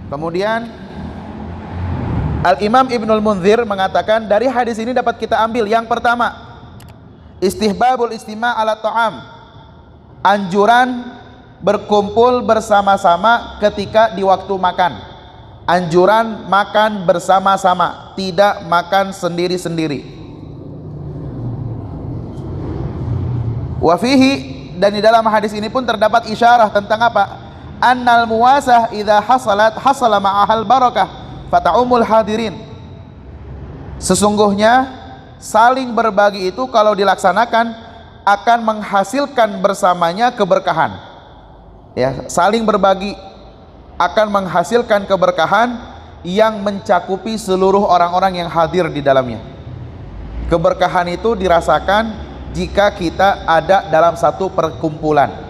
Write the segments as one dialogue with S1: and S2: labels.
S1: Kemudian Al-Imam Ibnul Munzir mengatakan dari hadis ini dapat kita ambil yang pertama, istihbabul istima' ala ta'am, anjuran berkumpul bersama-sama ketika di waktu makan. Anjuran makan bersama-sama, tidak makan sendiri-sendiri. Wa fihi, dan di dalam hadis ini pun terdapat isyarah tentang apa? Annal muwasah idza hasala ma'ahal barakah fata'umul hadirin. Sesungguhnya saling berbagi itu kalau dilaksanakan akan menghasilkan bersamanya keberkahan. Ya, saling berbagi akan menghasilkan keberkahan yang mencakupi seluruh orang-orang yang hadir di dalamnya. Keberkahan itu dirasakan jika kita ada dalam satu perkumpulan.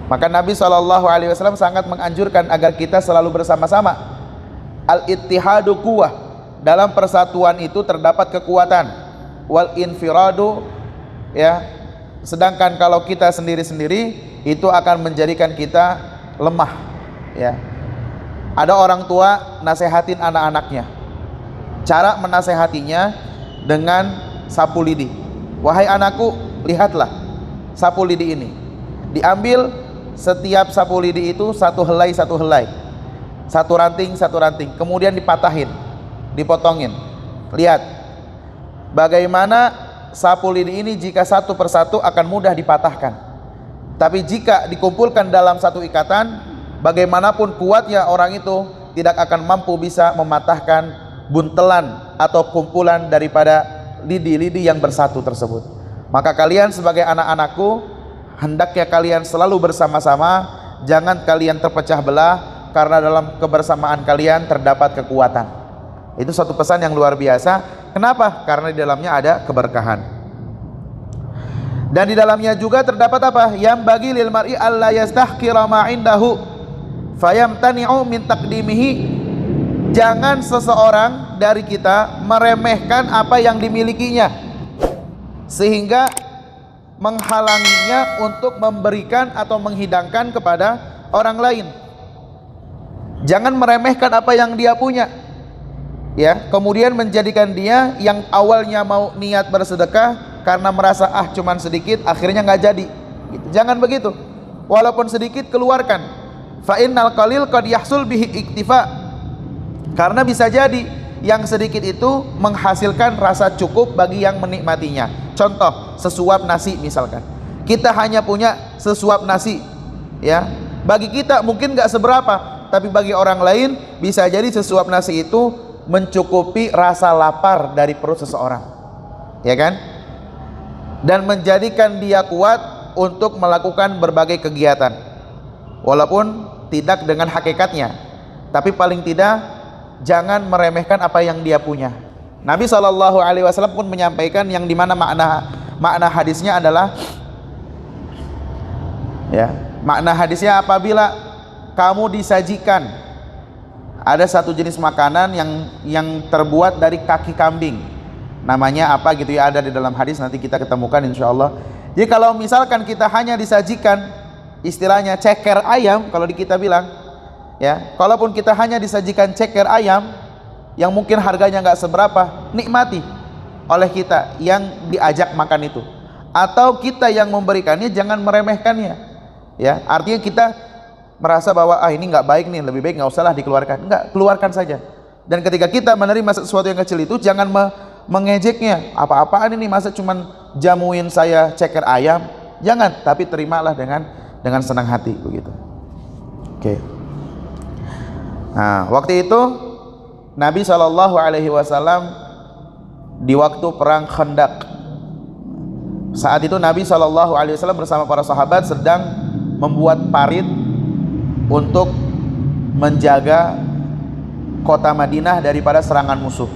S1: Maka Nabi SAW sangat menganjurkan agar kita selalu bersama-sama. Al-ittihadu quwwah, dalam persatuan itu terdapat kekuatan. Wal infiradu, ya, sedangkan kalau kita sendiri-sendiri itu akan menjadikan kita lemah, ya. Ada orang tua nasehatin anak-anaknya, cara menasehatinya dengan sapu lidi. Wahai anakku, lihatlah sapu lidi ini. Diambil setiap sapu lidi itu satu helai, satu ranting, kemudian dipatahin, dipotongin. Lihat bagaimana sapu lidi ini jika satu persatu akan mudah dipatahkan, tapi jika dikumpulkan dalam satu ikatan, bagaimanapun kuatnya orang itu tidak akan mampu bisa mematahkan buntelan atau kumpulan daripada lidi-lidi yang bersatu tersebut. Maka kalian sebagai anak-anakku, hendaknya kalian selalu bersama-sama, jangan kalian terpecah belah, karena dalam kebersamaan kalian terdapat kekuatan. Itu suatu pesan yang luar biasa. Kenapa? Karena di dalamnya ada keberkahan. Dan di dalamnya juga terdapat apa? Yang bagi lil mar'i alla yastahqira ma indahu fayamtani'u min taqdimihi. Jangan seseorang dari kita meremehkan apa yang dimilikinya sehingga menghalanginya untuk memberikan atau menghidangkan kepada orang lain. Jangan meremehkan apa yang dia punya, ya, kemudian menjadikan dia yang awalnya mau niat bersedekah karena merasa cuman sedikit, akhirnya nggak jadi. Jangan begitu. Walaupun sedikit, keluarkan. Fa innal qalil qad yahsul bihi iktifa. Karena bisa jadi yang sedikit itu menghasilkan rasa cukup bagi yang menikmatinya. Contoh, sesuap nasi misalkan. Kita hanya punya sesuap nasi, ya. Bagi kita mungkin nggak seberapa, tapi bagi orang lain bisa jadi sesuap nasi itu mencukupi rasa lapar dari perut seseorang, ya kan? Dan menjadikan dia kuat untuk melakukan berbagai kegiatan, walaupun tidak dengan hakikatnya, tapi paling tidak jangan meremehkan apa yang dia punya. Nabi SAW pun menyampaikan yang dimana makna hadisnya adalah, ya, makna hadisnya apabila kamu disajikan ada satu jenis makanan yang terbuat dari kaki kambing, namanya apa gitu ya, ada di dalam hadis, nanti kita ketemukan insyaallah. Jadi kalau misalkan kita hanya disajikan istilahnya ceker ayam, kalau di kita bilang, ya, kalaupun kita hanya disajikan ceker ayam yang mungkin harganya nggak seberapa, nikmati oleh kita yang diajak makan itu, atau kita yang memberikannya jangan meremehkannya, ya. Artinya kita merasa bahwa ini nggak baik nih, lebih baik nggak usahlah dikeluarkan. Enggak, keluarkan saja. Dan ketika kita menerima sesuatu yang kecil itu, jangan mengejeknya. Apa-apaan ini, masa cuman jamuin saya ceker ayam? Jangan, tapi terimalah dengan senang hati begitu. Oke. Nah, waktu itu Nabi SAW di waktu perang Khandaq. Saat itu Nabi SAW bersama para sahabat sedang membuat parit untuk menjaga kota Madinah daripada serangan musuh.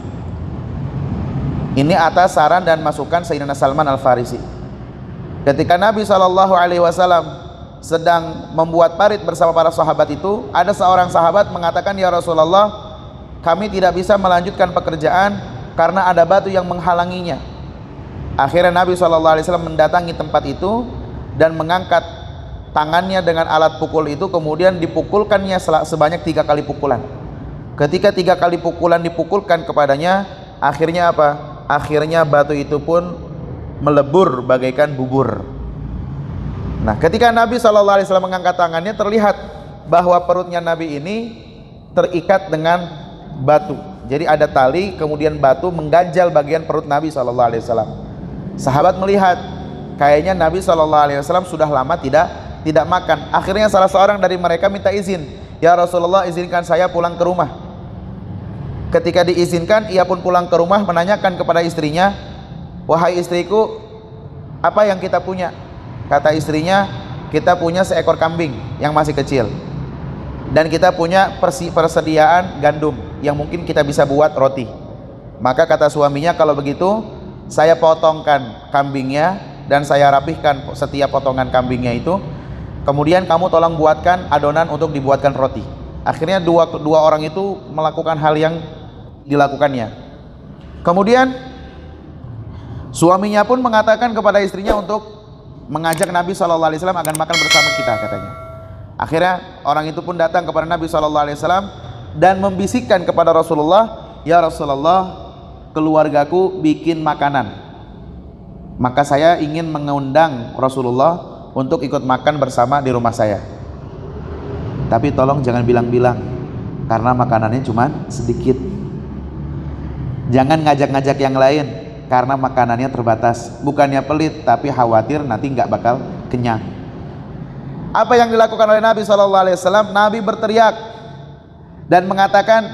S1: Ini atas saran dan masukan Sayyidina Salman Al-Farisi. Ketika Nabi SAW sedang membuat parit bersama para sahabat itu, ada seorang sahabat mengatakan, ya Rasulullah, kami tidak bisa melanjutkan pekerjaan karena ada batu yang menghalanginya. Akhirnya Nabi SAW mendatangi tempat itu dan mengangkat tangannya dengan alat pukul itu, kemudian dipukulkannya sebanyak 3 kali pukulan. Ketika 3 kali pukulan dipukulkan kepadanya, akhirnya apa? Akhirnya batu itu pun melebur bagaikan bubur. Nah, ketika Nabi SAW mengangkat tangannya, terlihat bahwa perutnya Nabi ini terikat dengan batu. Jadi ada tali, kemudian batu mengganjal bagian perut Nabi SAW. Sahabat melihat, kayaknya Nabi SAW sudah lama tidak makan. Akhirnya salah seorang dari mereka minta izin, "Ya Rasulullah, izinkan saya pulang ke rumah." Ketika diizinkan, ia pun pulang ke rumah, menanyakan kepada istrinya, "Wahai istriku, apa yang kita punya?" Kata istrinya, "Kita punya seekor kambing yang masih kecil, dan kita punya persediaan gandum yang mungkin kita bisa buat roti." Maka kata suaminya, "Kalau begitu saya potongkan kambingnya dan saya rapihkan setiap potongan kambingnya itu, kemudian kamu tolong buatkan adonan untuk dibuatkan roti." Akhirnya dua orang itu melakukan hal yang dilakukannya. Kemudian suaminya pun mengatakan kepada istrinya untuk mengajak Nabi SAW agar makan bersama kita, katanya. Akhirnya orang itu pun datang kepada Nabi SAW dan membisikkan kepada Rasulullah, "Ya Rasulullah, keluargaku bikin makanan, maka saya ingin mengundang Rasulullah untuk ikut makan bersama di rumah saya. Tapi tolong jangan bilang-bilang, karena makanannya cuma sedikit. Jangan ngajak-ngajak yang lain, karena makanannya terbatas. Bukannya pelit, tapi khawatir nanti nggak bakal kenyang." Apa yang dilakukan oleh Nabi SAW? Nabi berteriak dan mengatakan,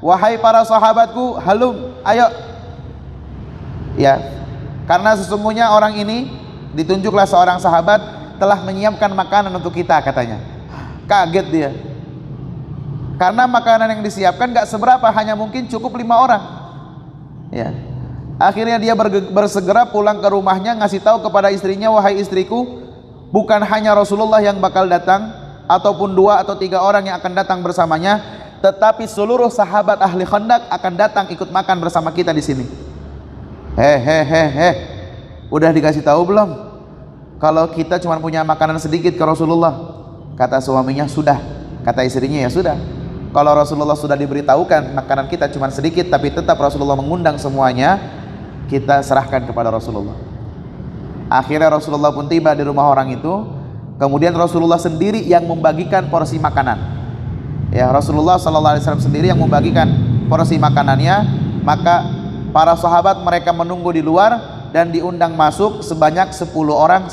S1: "Wahai para sahabatku, halum, ayo." Ya, karena sesungguhnya orang ini ditunjuklah seorang sahabat telah menyiapkan makanan untuk kita, katanya. Kaget dia, karena makanan yang disiapkan gak seberapa, hanya mungkin cukup 5 orang. Ya, akhirnya dia bersegera pulang ke rumahnya, ngasih tahu kepada istrinya, "Wahai istriku, bukan hanya Rasulullah yang bakal datang, ataupun 2 atau 3 orang yang akan datang bersamanya, tetapi seluruh sahabat ahli Khandaq akan datang ikut makan bersama kita di sini." Udah dikasih tahu belum kalau kita cuma punya makanan sedikit ke Rasulullah? Kata suaminya, "Sudah." Kata istrinya, "Ya sudah, kalau Rasulullah sudah diberitahukan makanan kita cuma sedikit, tapi tetap Rasulullah mengundang semuanya, kita serahkan kepada Rasulullah." Akhirnya Rasulullah pun tiba di rumah orang itu. Kemudian Rasulullah sendiri yang membagikan porsi makanan. Ya, Rasulullah SAW sendiri yang membagikan porsi makanannya. Maka para sahabat mereka menunggu di luar dan diundang masuk sebanyak 10 orang.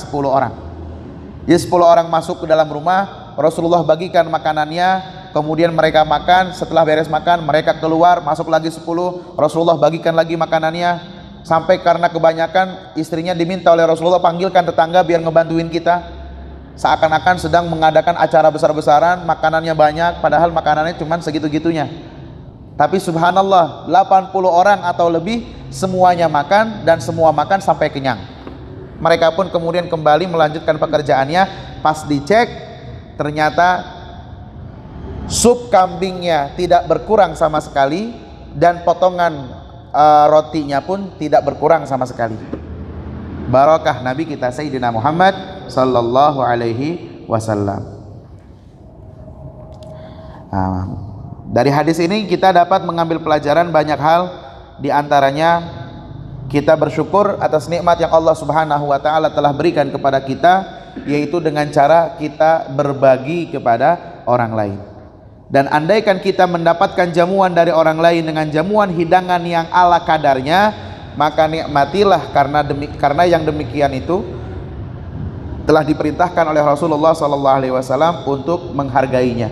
S1: Jadi 10 orang masuk ke dalam rumah, Rasulullah bagikan makanannya, kemudian mereka makan. Setelah beres makan, mereka keluar, masuk lagi 10, Rasulullah bagikan lagi makanannya, sampai karena kebanyakan istrinya diminta oleh Rasulullah, "Panggilkan tetangga biar ngebantuin kita." Seakan-akan sedang mengadakan acara besar-besaran, makanannya banyak, padahal makanannya cuma segitu-gitunya. Tapi subhanallah, 80 orang atau lebih semuanya makan, dan semua makan sampai kenyang. Mereka pun kemudian kembali melanjutkan pekerjaannya. Pas dicek, ternyata sup kambingnya tidak berkurang sama sekali, dan potongan rotinya pun tidak berkurang sama sekali. Barakah Nabi kita Sayyidina Muhammad sallallahu alaihi wasallam. Dari hadis ini kita dapat mengambil pelajaran banyak hal. Di antaranya kita bersyukur atas nikmat yang Allah Subhanahu wa taala telah berikan kepada kita, yaitu dengan cara kita berbagi kepada orang lain. Dan andaikan kita mendapatkan jamuan dari orang lain dengan jamuan hidangan yang ala kadarnya, maka nikmatilah, karena yang demikian itu telah diperintahkan oleh Rasulullah SAW untuk menghargainya.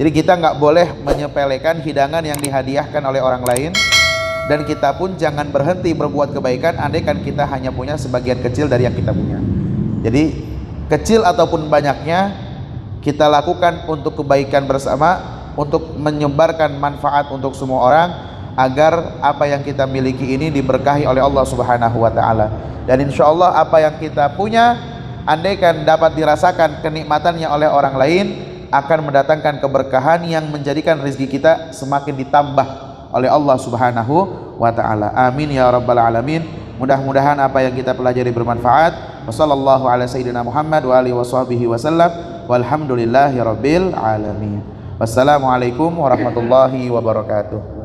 S1: Jadi kita nggak boleh menyepelekan hidangan yang dihadiahkan oleh orang lain. Dan kita pun jangan berhenti berbuat kebaikan andaikan kita hanya punya sebagian kecil dari yang kita punya. Jadi kecil ataupun banyaknya, kita lakukan untuk kebaikan bersama, untuk menyebarkan manfaat untuk semua orang, agar apa yang kita miliki ini diberkahi oleh Allah Subhanahu wa taala. Dan insya Allah apa yang kita punya, andaikan dapat dirasakan kenikmatannya oleh orang lain, akan mendatangkan keberkahan yang menjadikan rezeki kita semakin ditambah oleh Allah Subhanahu wa taala. Amin ya rabbal alamin. Mudah-mudahan apa yang kita pelajari bermanfaat. Wassallallahu ala sayyidina Muhammad wa alihi washabbihi wasallam. Walhamdulillahirabbil alamin. Wassalamualaikum warahmatullahi wabarakatuh.